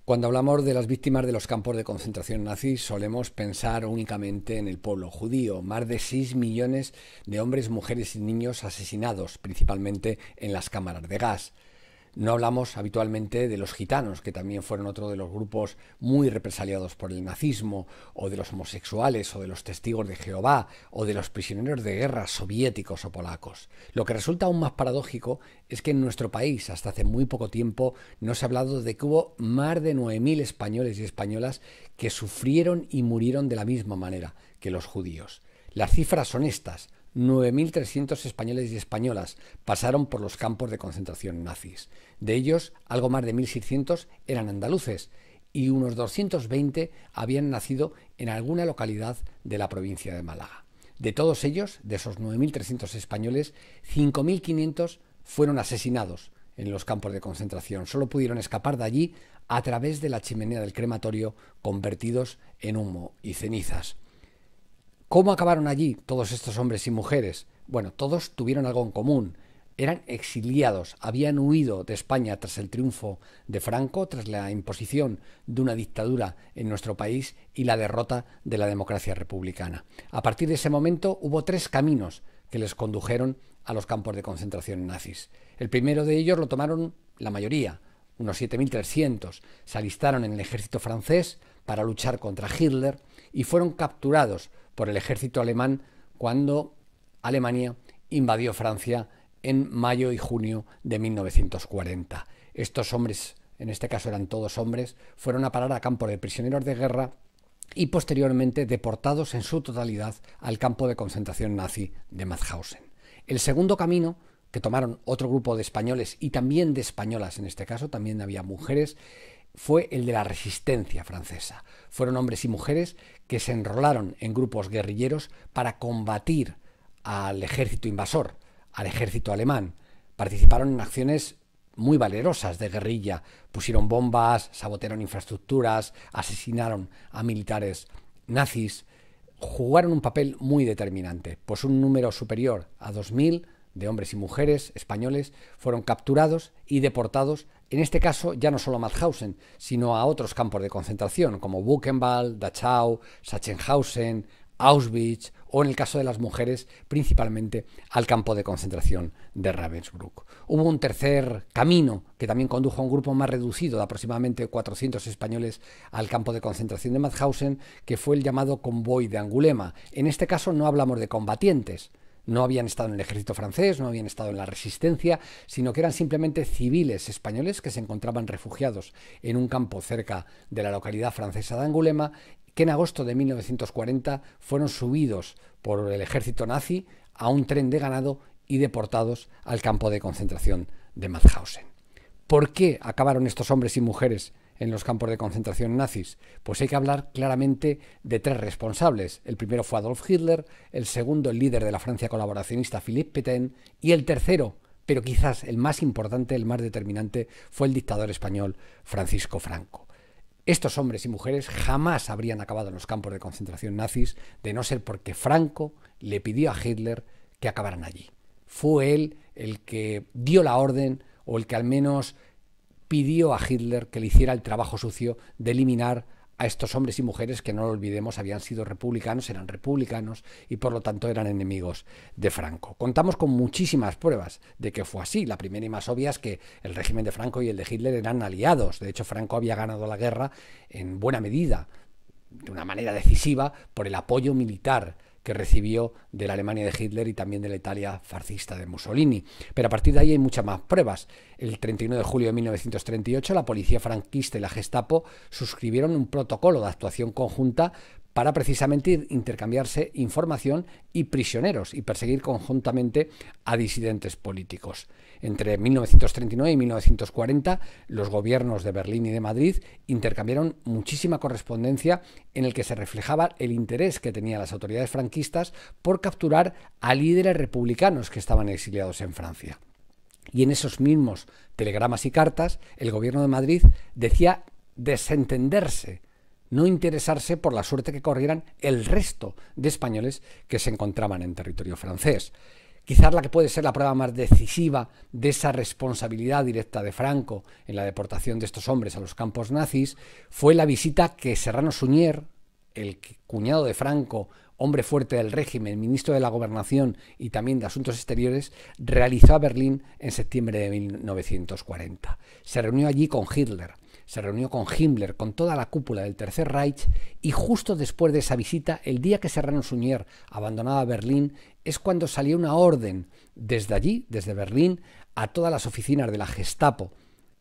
Cuando hablamos de las víctimas de los campos de concentración nazis, solemos pensar únicamente en el pueblo judío. Más de 6 millones de hombres, mujeres y niños asesinados, principalmente en las cámaras de gas. No hablamos habitualmente de los gitanos, que también fueron otro de los grupos muy represaliados por el nazismo, o de los homosexuales, o de los testigos de Jehová, o de los prisioneros de guerra soviéticos o polacos. Lo que resulta aún más paradójico es que en nuestro país, hasta hace muy poco tiempo, no se ha hablado de que hubo más de 9.000 españoles y españolas que sufrieron y murieron de la misma manera que los judíos. Las cifras son estas: 9.300 españoles y españolas pasaron por los campos de concentración nazis. De ellos, algo más de 1.600 eran andaluces y unos 220 habían nacido en alguna localidad de la provincia de Málaga. De todos ellos, de esos 9.300 españoles, 5.500 fueron asesinados en los campos de concentración. Solo pudieron escapar de allí a través de la chimenea del crematorio, convertidos en humo y cenizas. ¿Cómo acabaron allí todos estos hombres y mujeres? Bueno, todos tuvieron algo en común. Eran exiliados, habían huido de España tras el triunfo de Franco, tras la imposición de una dictadura en nuestro país y la derrota de la democracia republicana. A partir de ese momento hubo 3 caminos que les condujeron a los campos de concentración nazis. El primero de ellos lo tomaron la mayoría, unos 7.300. Se alistaron en el ejército francés para luchar contra Hitler y fueron capturados por el ejército alemán cuando Alemania invadió Francia en mayo y junio de 1940. Estos hombres, en este caso eran todos hombres, fueron a parar a campos de prisioneros de guerra y posteriormente deportados en su totalidad al campo de concentración nazi de Mauthausen. El segundo camino que tomaron otro grupo de españoles y también de españolas, en este caso también había mujeres, fue el de la resistencia francesa. Fueron hombres y mujeres que se enrolaron en grupos guerrilleros para combatir al ejército invasor, al ejército alemán. Participaron en acciones muy valerosas de guerrilla, pusieron bombas, sabotearon infraestructuras, asesinaron a militares nazis, jugaron un papel muy determinante, pues un número superior a 2.000 de hombres y mujeres españoles fueron capturados y deportados, en este caso ya no solo a Mauthausen, sino a otros campos de concentración como Buchenwald, Dachau, Sachsenhausen, Auschwitz o, en el caso de las mujeres, principalmente al campo de concentración de Ravensbrück. Hubo un tercer camino que también condujo a un grupo más reducido de aproximadamente 400 españoles al campo de concentración de Mauthausen, que fue el llamado convoy de Angulema. En este caso no hablamos de combatientes, no habían estado en el ejército francés, no habían estado en la resistencia, sino que eran simplemente civiles españoles que se encontraban refugiados en un campo cerca de la localidad francesa de Angulema, que en agosto de 1940 fueron subidos por el ejército nazi a un tren de ganado y deportados al campo de concentración de Mauthausen. ¿Por qué acabaron estos hombres y mujeres en los campos de concentración nazis? Pues hay que hablar claramente de 3 responsables. El primero fue Adolf Hitler, el segundo el líder de la Francia colaboracionista Philippe Pétain y el tercero, pero quizás el más importante, el más determinante, fue el dictador español Francisco Franco. Estos hombres y mujeres jamás habrían acabado en los campos de concentración nazis de no ser porque Franco le pidió a Hitler que acabaran allí. Fue él el que dio la orden, o el que al menos pidió a Hitler que le hiciera el trabajo sucio de eliminar a estos hombres y mujeres que, no lo olvidemos, habían sido republicanos, eran republicanos y por lo tanto eran enemigos de Franco. Contamos con muchísimas pruebas de que fue así. La primera y más obvia es que el régimen de Franco y el de Hitler eran aliados. De hecho, Franco había ganado la guerra en buena medida, de una manera decisiva, por el apoyo militar que recibió de la Alemania de Hitler y también de la Italia fascista de Mussolini. Pero a partir de ahí hay muchas más pruebas. El 31 de julio de 1938 la policía franquista y la Gestapo suscribieron un protocolo de actuación conjunta para precisamente intercambiarse información y prisioneros y perseguir conjuntamente a disidentes políticos. Entre 1939 y 1940, los gobiernos de Berlín y de Madrid intercambiaron muchísima correspondencia en el que se reflejaba el interés que tenían las autoridades franquistas por capturar a líderes republicanos que estaban exiliados en Francia. Y en esos mismos telegramas y cartas, el gobierno de Madrid decía desentenderse, no interesarse por la suerte que corrieran el resto de españoles que se encontraban en territorio francés. Quizás la que puede ser la prueba más decisiva de esa responsabilidad directa de Franco en la deportación de estos hombres a los campos nazis fue la visita que Serrano Suñer, el cuñado de Franco, hombre fuerte del régimen, ministro de la Gobernación y también de Asuntos Exteriores, realizó a Berlín en septiembre de 1940. Se reunió allí con Hitler, se reunió con Himmler, con toda la cúpula del Tercer Reich, y justo después de esa visita, el día que Serrano Suñer abandonaba Berlín, es cuando salió una orden desde allí, desde Berlín, a todas las oficinas de la Gestapo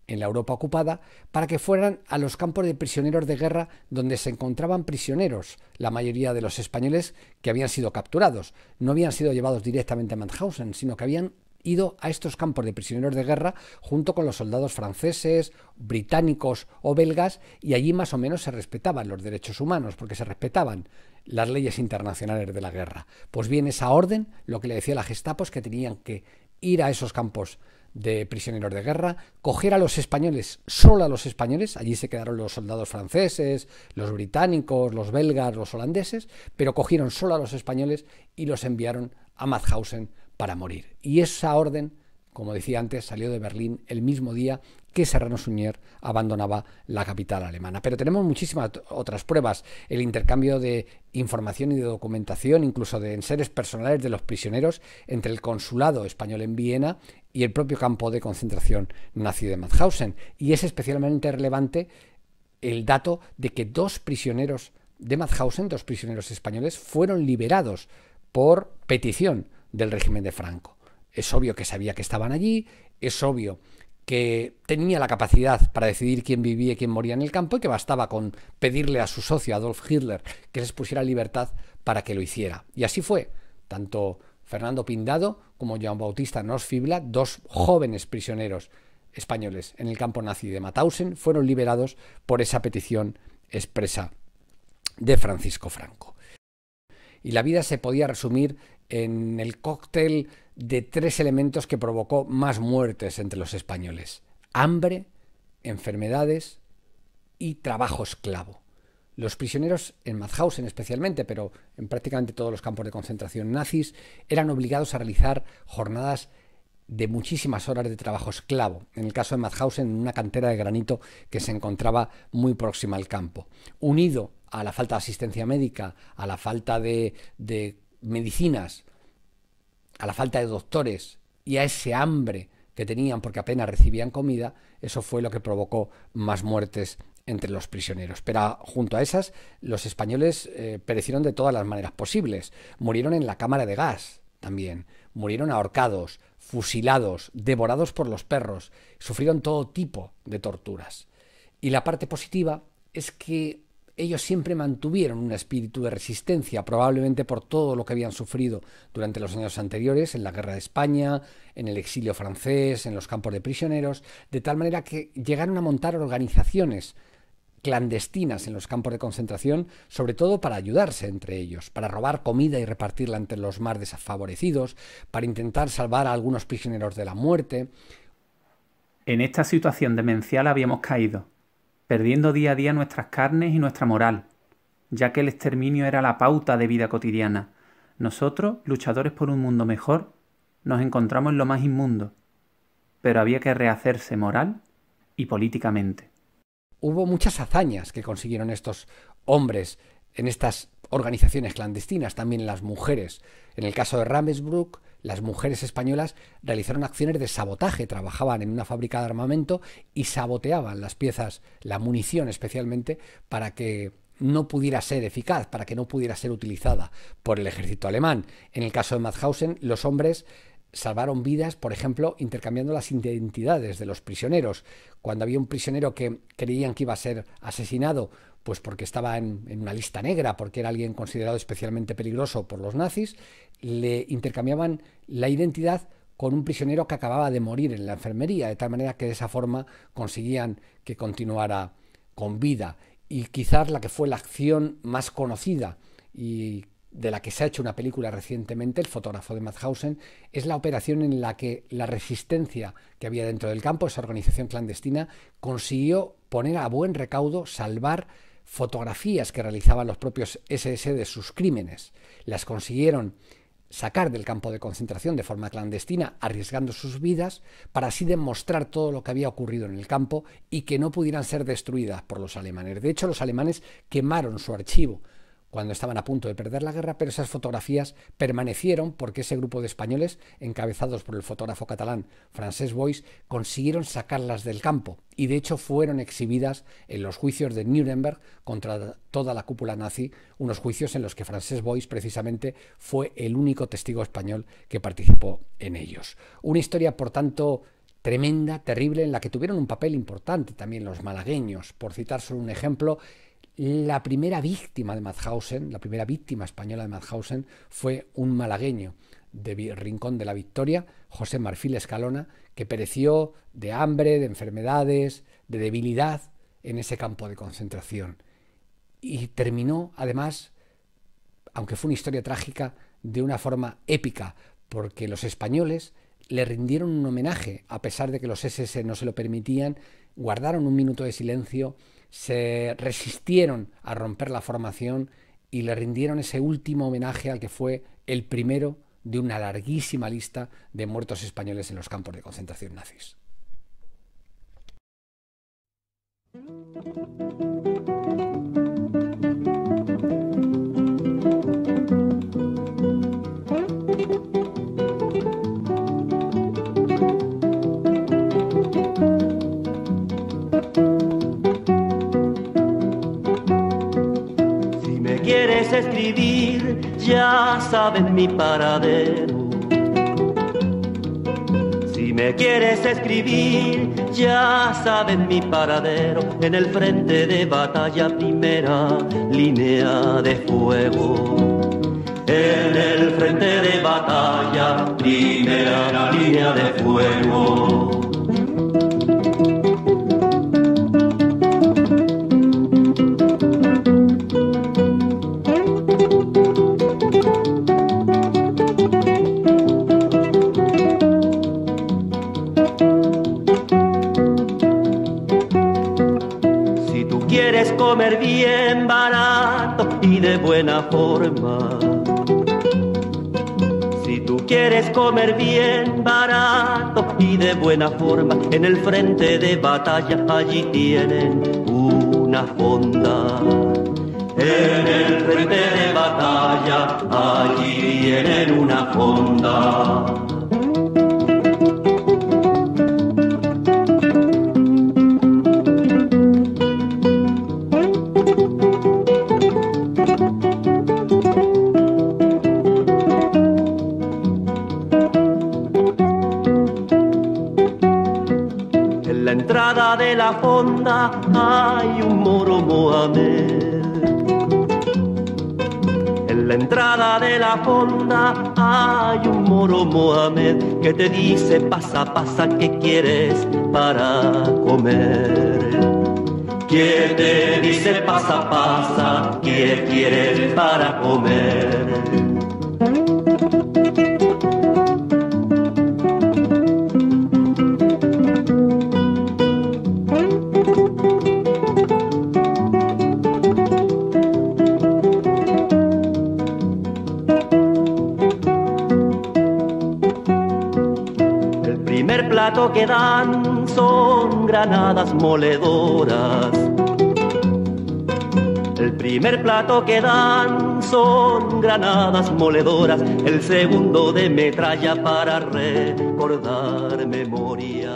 en la Europa ocupada, para que fueran a los campos de prisioneros de guerra donde se encontraban prisioneros, la mayoría de los españoles que habían sido capturados. No habían sido llevados directamente a Mauthausen, sino que habían ido a estos campos de prisioneros de guerra junto con los soldados franceses, británicos o belgas, y allí más o menos se respetaban los derechos humanos, porque se respetaban las leyes internacionales de la guerra. Pues bien, esa orden, lo que le decía la Gestapo es que tenían que ir a esos campos de prisioneros de guerra, coger a los españoles, solo a los españoles, allí se quedaron los soldados franceses, los británicos, los belgas, los holandeses, pero cogieron solo a los españoles y los enviaron a Mauthausen para morir. Y esa orden, como decía antes, salió de Berlín el mismo día que Serrano Suñer abandonaba la capital alemana. Pero tenemos muchísimas otras pruebas, el intercambio de información y de documentación, incluso de enseres personales de los prisioneros entre el consulado español en Viena y el propio campo de concentración nazi de Mauthausen. Y es especialmente relevante el dato de que 2 prisioneros de Mauthausen, 2 prisioneros españoles, fueron liberados por petición del régimen de Franco. Es obvio que sabía que estaban allí, es obvio que tenía la capacidad para decidir quién vivía y quién moría en el campo, y que bastaba con pedirle a su socio Adolf Hitler que les pusiera libertad para que lo hiciera. Y así fue. Tanto Fernando Pindado como Joan Bautista Nosfibla, 2 jóvenes prisioneros españoles en el campo nazi de Mauthausen, fueron liberados por esa petición expresa de Francisco Franco. Y la vida se podía resumir en el cóctel de 3 elementos que provocó más muertes entre los españoles: hambre, enfermedades y trabajo esclavo. Los prisioneros en Mauthausen especialmente, pero en prácticamente todos los campos de concentración nazis, eran obligados a realizar jornadas de muchísimas horas de trabajo esclavo. En el caso de Mauthausen, en una cantera de granito que se encontraba muy próxima al campo. Unido a la falta de asistencia médica, a la falta de medicinas, a la falta de doctores y a ese hambre que tenían porque apenas recibían comida, eso fue lo que provocó más muertes entre los prisioneros. Pero junto a esas, los españoles perecieron de todas las maneras posibles. Murieron en la cámara de gas también, murieron ahorcados, fusilados, devorados por los perros, sufrieron todo tipo de torturas. Y la parte positiva es que ellos siempre mantuvieron un espíritu de resistencia, probablemente por todo lo que habían sufrido durante los años anteriores, en la Guerra de España, en el exilio francés, en los campos de prisioneros, de tal manera que llegaron a montar organizaciones clandestinas en los campos de concentración, sobre todo para ayudarse entre ellos, para robar comida y repartirla entre los más desfavorecidos, para intentar salvar a algunos prisioneros de la muerte. En esta situación demencial habíamos caído, perdiendo día a día nuestras carnes y nuestra moral, ya que el exterminio era la pauta de vida cotidiana. Nosotros, luchadores por un mundo mejor, nos encontramos en lo más inmundo, pero había que rehacerse moral y políticamente. Hubo muchas hazañas que consiguieron estos hombres en estas organizaciones clandestinas, también las mujeres. En el caso de Ravensbrück, las mujeres españolas realizaron acciones de sabotaje, trabajaban en una fábrica de armamento y saboteaban las piezas, la munición especialmente, para que no pudiera ser eficaz, para que no pudiera ser utilizada por el ejército alemán. En el caso de Mauthausen, los hombres salvaron vidas, por ejemplo, intercambiando las identidades de los prisioneros. Cuando había un prisionero que creían que iba a ser asesinado, pues porque estaba en una lista negra, porque era alguien considerado especialmente peligroso por los nazis, le intercambiaban la identidad con un prisionero que acababa de morir en la enfermería, de tal manera que de esa forma conseguían que continuara con vida. Y quizás la que fue la acción más conocida y de la que se ha hecho una película recientemente, El fotógrafo de Mauthausen, es la operación en la que la resistencia que había dentro del campo, esa organización clandestina, consiguió poner a buen recaudo, salvar fotografías que realizaban los propios SS de sus crímenes. Las consiguieron sacar del campo de concentración de forma clandestina, arriesgando sus vidas, para así demostrar todo lo que había ocurrido en el campo y que no pudieran ser destruidas por los alemanes. De hecho, los alemanes quemaron su archivo cuando estaban a punto de perder la guerra, pero esas fotografías permanecieron porque ese grupo de españoles, encabezados por el fotógrafo catalán Francesc Boix, consiguieron sacarlas del campo y de hecho fueron exhibidas en los juicios de Nuremberg contra toda la cúpula nazi, unos juicios en los que Francesc Boix precisamente fue el único testigo español que participó en ellos. Una historia, por tanto, tremenda, terrible, en la que tuvieron un papel importante también los malagueños. Por citar solo un ejemplo, la primera víctima de Mauthausen, la primera víctima española de Mauthausen, fue un malagueño de Rincón de la Victoria, José Marfil Escalona, que pereció de hambre, de enfermedades, de debilidad en ese campo de concentración. Y terminó, además, aunque fue una historia trágica, de una forma épica, porque los españoles le rindieron un homenaje, a pesar de que los SS no se lo permitían, guardaron un minuto de silencio, se resistieron a romper la formación y le rindieron ese último homenaje al que fue el primero de una larguísima lista de muertos españoles en los campos de concentración nazis. Escribir, ya saben mi paradero. Si me quieres escribir, ya saben mi paradero. En el frente de batalla, primera línea de fuego. En el frente de batalla, primera línea de fuego. Comer bien barato y de buena forma. Si tú quieres comer bien barato y de buena forma, en el frente de batalla allí tienen una fonda. En el frente de batalla allí tienen una fonda. De la fonda hay un moro Mohamed. En la entrada de la fonda hay un moro Mohamed que te dice pasa, pasa, ¿qué quieres para comer? ¿Quién te dice pasa, pasa, qué quieres para comer? Que dan son granadas moledoras. El primer plato que dan son granadas moledoras. El segundo de metralla para recordar memoria.